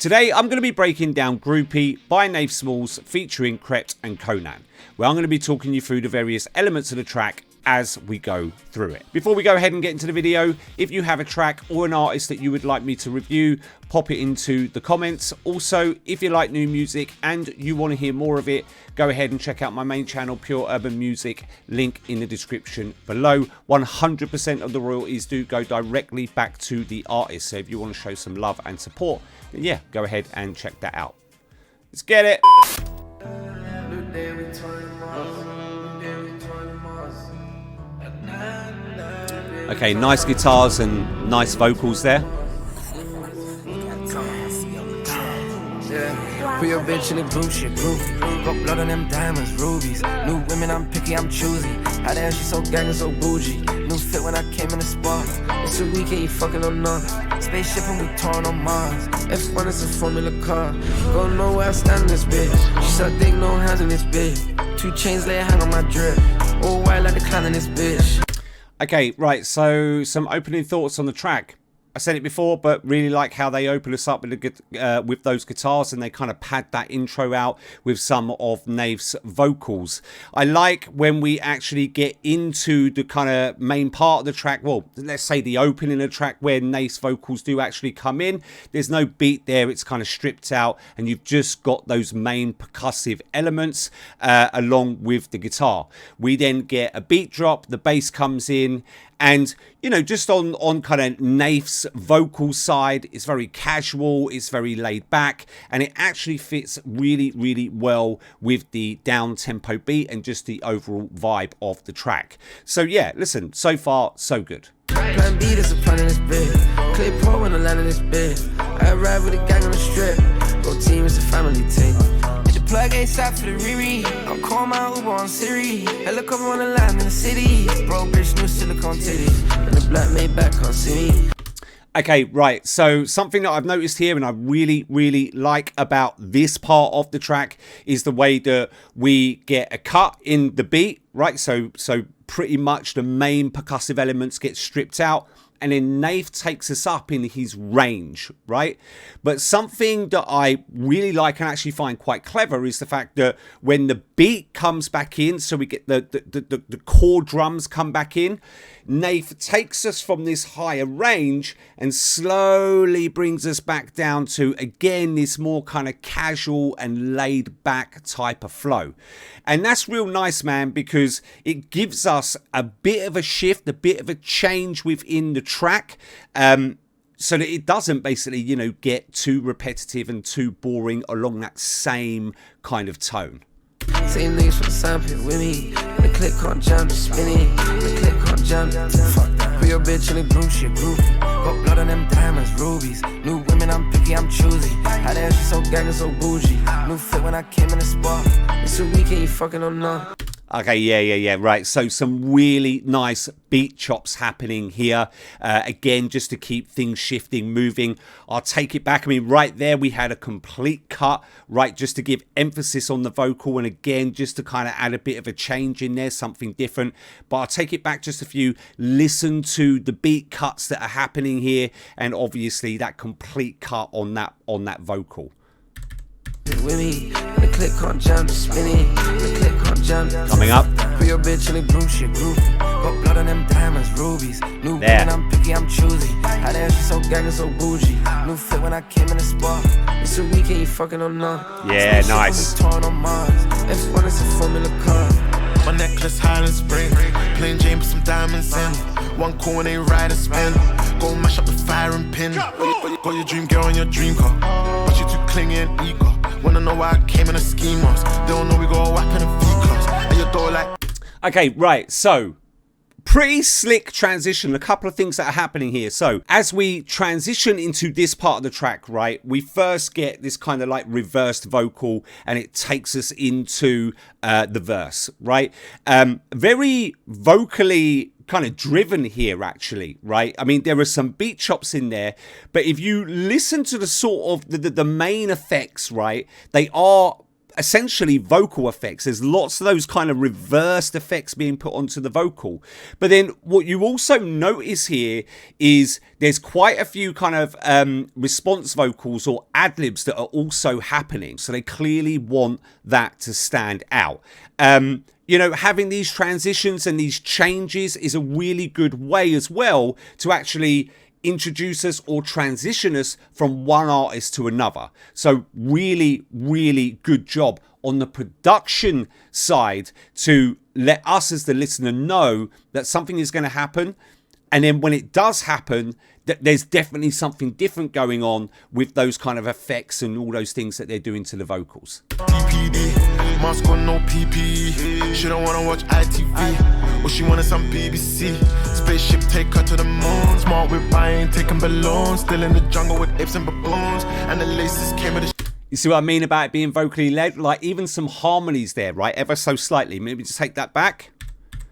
Today I'm going to be breaking down Groupie by Nafe Smallz featuring Krept and Konan, where I'm going to be talking you through the various elements of the track as we go through it. Before we go ahead and get into the video, if you have a track or an artist that you would like me to review, pop it into the comments. Also, if you like new music and you want to hear more of it, go ahead and check out my main channel, Pure Urban Music, link in the description below. 100% of the royalties do go directly back to the artist, so if you want to show some love and support, then yeah, go ahead and check that out. Let's get it. Okay, nice guitars and nice vocals there. For your bitch in the group shit, groupie. Got blood on them diamonds, rubies. New women, I'm picky, I'm choosy. How the hell she so gang and so bougie? New fit when I came in the spot. It's a weekend, you fucking on none. Spaceship and we torn on Mars. F1 is a formula car. Go nowhere, I stand in this bitch. She suck dick, no hands in this bitch. 2 chains lay a hang on my drip. All white like the clown in this bitch. Okay, right, so some opening thoughts on the track. I said it before, but really like how they open us up with those guitars, and they kind of pad that intro out with some of Nafe's vocals. I like when we actually get into the kind of main part of the track, well, let's say the opening of the track where Nafe's vocals do actually come in. There's no beat there, it's kind of stripped out, and you've just got those main percussive elements along with the guitar. We then get a beat drop, the bass comes in, and, you know, just on kind of Nafe's vocal side, it's very casual, it's very laid back, and it actually fits really, really well with the down-tempo beat and just the overall vibe of the track. So, yeah, listen, so far, so good. Plan B, there's a plan in this bed. Clear pro when I land in this bed. I ride with a gang on the strip. Go team, it's a family team. Plug ain't stop for the Riri. I'll call my Uber on Siri. Helicopter on the line in the city. Bro, bitch, new silicone titties. And the black made back can't see me. Okay, right, so something that I've noticed here and I really, really like about this part of the track is the way that we get a cut in the beat, right? So pretty much the main percussive elements get stripped out, and then Nafe takes us up in his range, right? But something that I really like and actually find quite clever is the fact that when the beat comes back in, so we get the core drums come back in, Nafe takes us from this higher range and slowly brings us back down to, again, this more kind of casual and laid back type of flow. And that's real nice, man, because it gives us a bit of a shift, a bit of a change within the track, so that it doesn't basically, you know, get too repetitive and too boring along that same kind of tone. Same niggas for the sandpit with me. And the click can't jump, spinning. The click can't jump. Fuck that. For your bitch in the group shit, groupie. Got blood on them diamonds, rubies. New women, I'm picky, I'm choosy. How the hell she so gang and so bougie? New fit when I came in the spot. It's a weekend, you fucking on none. Okay, yeah, right. So some really nice beat chops happening here. Again, just to keep things shifting, moving. I'll take it back. I mean, right there, we had a complete cut, right, just to give emphasis on the vocal. And again, just to kind of add a bit of a change in there, something different. But I'll take it back just a few. Listen to the beat cuts that are happening here. And obviously that complete cut on that vocal. With me, the click can't jump, spinning. The click can't jump. Coming up. For your bitch in the group shit, groupie. Got blood on them diamonds, rubies. New women, I'm picky, I'm choosy. How the hell she so gang and so bougie? New fit when I came in the spot. It's a weekend, you fucking on none. Yeah, nice. Torn on Mars. F1 is a formula car. My necklace Highland Spring, plain Jane with some diamonds in. One coin ain't ride and spin. Go mash up the fire and pin. Got your dream girl in your dream car, but you too clingy and eager. Wanna know why I came in a schemers? They don't know we got a whack in a V-class. And your door like. Okay, right, so pretty slick transition. A couple of things that are happening here. So as we transition into this part of the track, right, we first get this kind of like reversed vocal, and it takes us into the verse, right? Very vocally kind of driven here, actually, right? I mean, there are some beat chops in there, but if you listen to the sort of the main effects, right, they are essentially vocal effects. There's lots of those kind of reversed effects being put onto the vocal. But then what you also notice here is there's quite a few kind of response vocals or ad-libs that are also happening. So they clearly want that to stand out. You know, having these transitions and these changes is a really good way as well to actually introduce us or transition us from one artist to another. So really, really good job on the production side to let us as the listener know that something is going to happen. And then when it does happen, that there's definitely something different going on with those kind of effects and all those things that they're doing to the vocals. PPD, mask on, no PPE. She don't wanna watch ITV, or she wanted some BBC. Spaceship take her to the moon. Smart with buying, taking balloons. Still in the jungle with apes and baboons. And the laces came with the You see what I mean about it being vocally led? Like even some harmonies there, right? Ever so slightly. Maybe just take that back.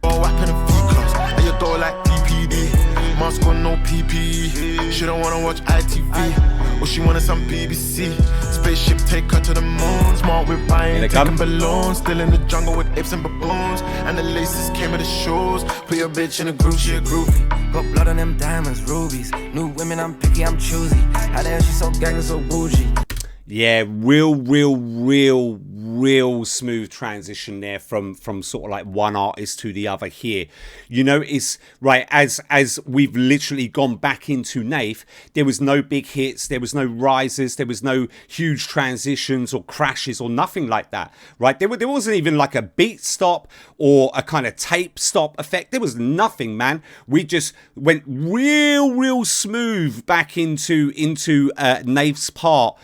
Whapping a V-class, at your door like PPD. Mask on, no PPE. She don't wanna watch ITV, or she wanted some BBC. Spaceship take her to the moon. Smart with buying, taking balloons. Still in the jungle with apes and baboons. And the laces came with the shoes. Put your bitch in a group, she a groupie. Got blood on them diamonds, rubies. New women, I'm picky, I'm choosy. How the hell she so gang so bougie? Yeah, real smooth transition there from sort of like one artist to the other here. You notice, right, as we've literally gone back into Nafe, there was no big hits, there was no rises, there was no huge transitions or crashes or nothing like that, right? There wasn't even like a beat stop or a kind of tape stop effect. There was nothing, man. We just went real smooth back into Nafe's part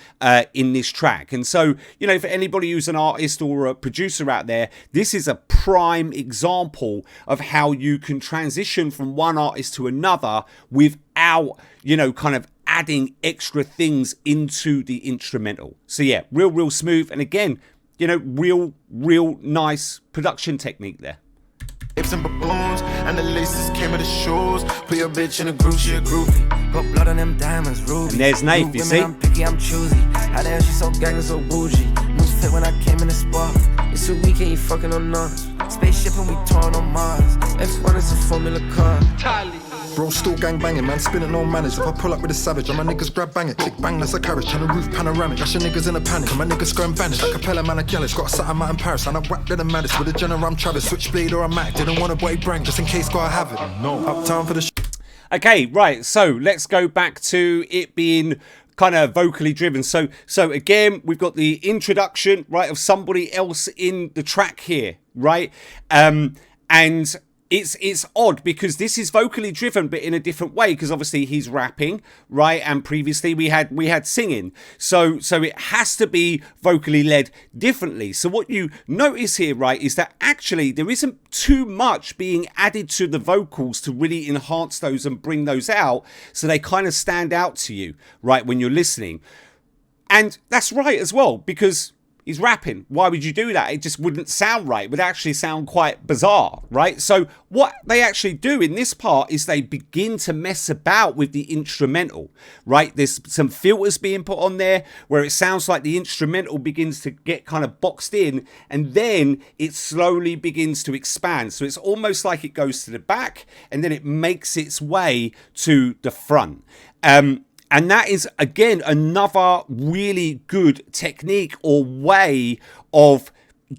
in this track. And so, you know, for anybody who's an artist or a producer out there, this is a prime example of how you can transition from one artist to another without, you know, kind of adding extra things into the instrumental. So yeah, real smooth. And again, you know, real nice production technique there. Apes and baboons, and the laces came with the shoes. Put your bitch in a group, she a groupie. Got blood on them diamonds, rubies. And there's Nafe, you see? I'm picky, I'm choosy. How the hell she so gang so bougie? New fit when I came in the spot. It's a weekend, you fucking on us. Spaceship and we torn on Mars. F1 is a Formula car. Bro, still gang banging, man, spinning no manners. If I pull up with a savage, and my niggas grab bang it. Click bang, that's a carriage, turn the roof panoramic. That's your niggas in a panic, and my niggas going vanish. Like a Capella man, a jealous, got a Saturn out in Paris. And I whacked to the maddest with a General, I'm Travis. Switchblade or a Mac, didn't want a boy brand, just in case gotta have it. No, uptown for the Okay, right, so let's go back to it being kind of vocally driven. So again, we've got the introduction, right, of somebody else in the track here, right? And it's odd because this is vocally driven, but in a different way, because obviously he's rapping, right? And previously we had singing. So it has to be vocally led differently. So what you notice here, right, is that actually there isn't too much being added to the vocals to really enhance those and bring those out, so they kind of stand out to you, right, when you're listening. And that's right as well, because he's rapping. Why would you do that? It just wouldn't sound right. It would actually sound quite bizarre, right? So what they actually do in this part is they begin to mess about with the instrumental, right? There's some filters being put on there where it sounds like the instrumental begins to get kind of boxed in, and then it slowly begins to expand. So it's almost like it goes to the back and then it makes its way to the front. And that is, again, another really good technique or way of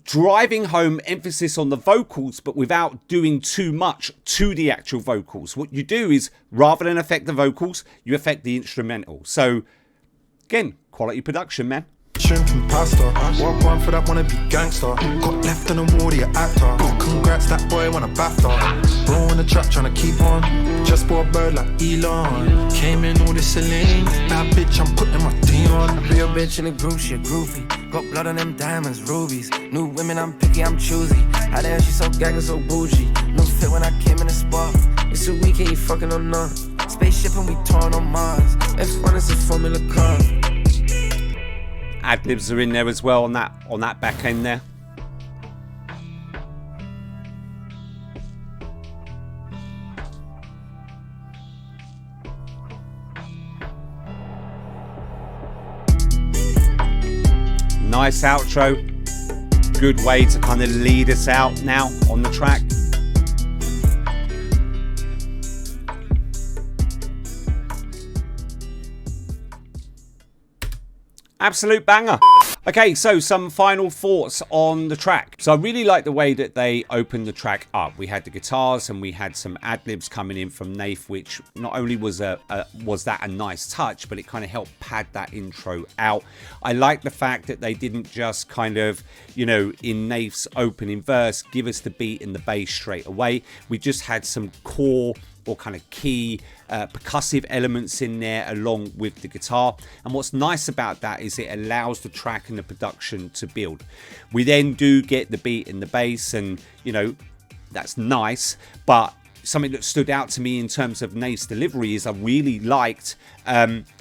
driving home emphasis on the vocals, but without doing too much to the actual vocals. What you do is, rather than affect the vocals, you affect the instrumental. So, again, quality production, man. shrimp and pasta. Walk one for that wanna be gangster. Got left in the warrior actor. Congrats, that boy won a BAFTA. Bro in the trap tryna keep on. Just bought a bird like Elon. Came in all this Celine. That bitch, I'm putting my team on. Real bitch in the group, she a groupie. Got blood on them diamonds, rubies. New women, I'm picky, I'm choosy. How the hell she so gang so bougie? No fit when I came in the spot. It's a weekend, you fucking on us. Spaceship and we torn on Mars. F1 is a Formula car. Ad-libs are in there as well on that back end there. Nice outro. good way to kind of lead us out now on the track. Absolute banger. Okay, so some final thoughts on the track. So I really like the way that they opened the track up. We had the guitars and we had some ad-libs coming in from Nafe, which not only was that a nice touch, but it kind of helped pad that intro out. I like the fact that they didn't just kind of, you know, in Nafe's opening verse, give us the beat and the bass straight away. We just had some core or kind of key percussive elements in there along with the guitar, and what's nice about that is it allows the track and the production to build. We then do get the beat and the bass, and you know, that's nice, but something that stood out to me in terms of Nafe's delivery is I really liked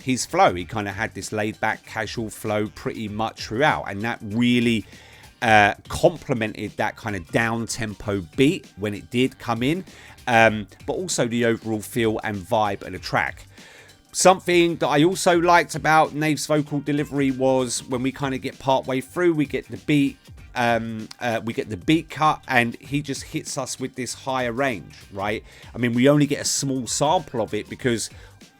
his flow. He kind of had this laid back casual flow pretty much throughout, and that really complemented that kind of down tempo beat when it did come in, but also the overall feel and vibe of the track. Something that I also liked about Nafe's vocal delivery was when we kind of get part way through, we get the beat cut, and he just hits us with this higher range, right? I mean, we only get a small sample of it because,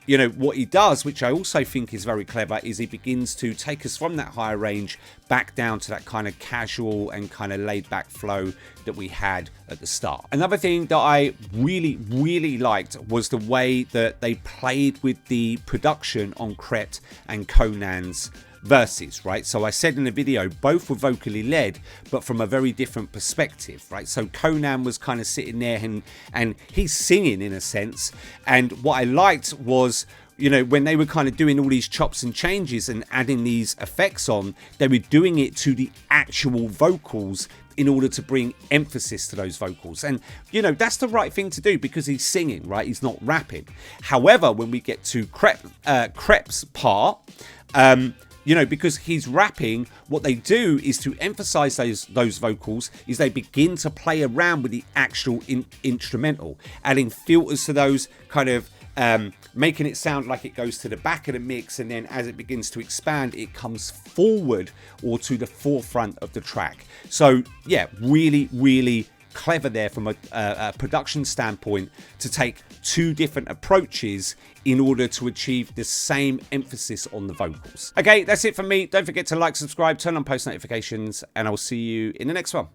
you know, what he does, which I also think is very clever, is he begins to take us from that higher range back down to that kind of casual and kind of laid back flow that we had at the start. Another thing that I really liked was the way that they played with the production on Krept and Konan's verses, right? So I said in the video, both were vocally led, but from a very different perspective, right? So Konan was kind of sitting there and he's singing in a sense, and what I liked was, you know, when they were kind of doing all these chops and changes and adding these effects on, they were doing it to the actual vocals in order to bring emphasis to those vocals. And you know, that's the right thing to do because he's singing, right? He's not rapping. However, when we get to Krept's part, you know, because he's rapping, what they do is to emphasize those vocals is they begin to play around with the actual instrumental, adding filters to those, kind of making it sound like it goes to the back of the mix, and then as it begins to expand, it comes forward or to the forefront of the track. So yeah, really clever there from a production standpoint to take two different approaches in order to achieve the same emphasis on the vocals. Okay, that's it from me. Don't forget to like, subscribe, turn on post notifications, and I'll see you in the next one.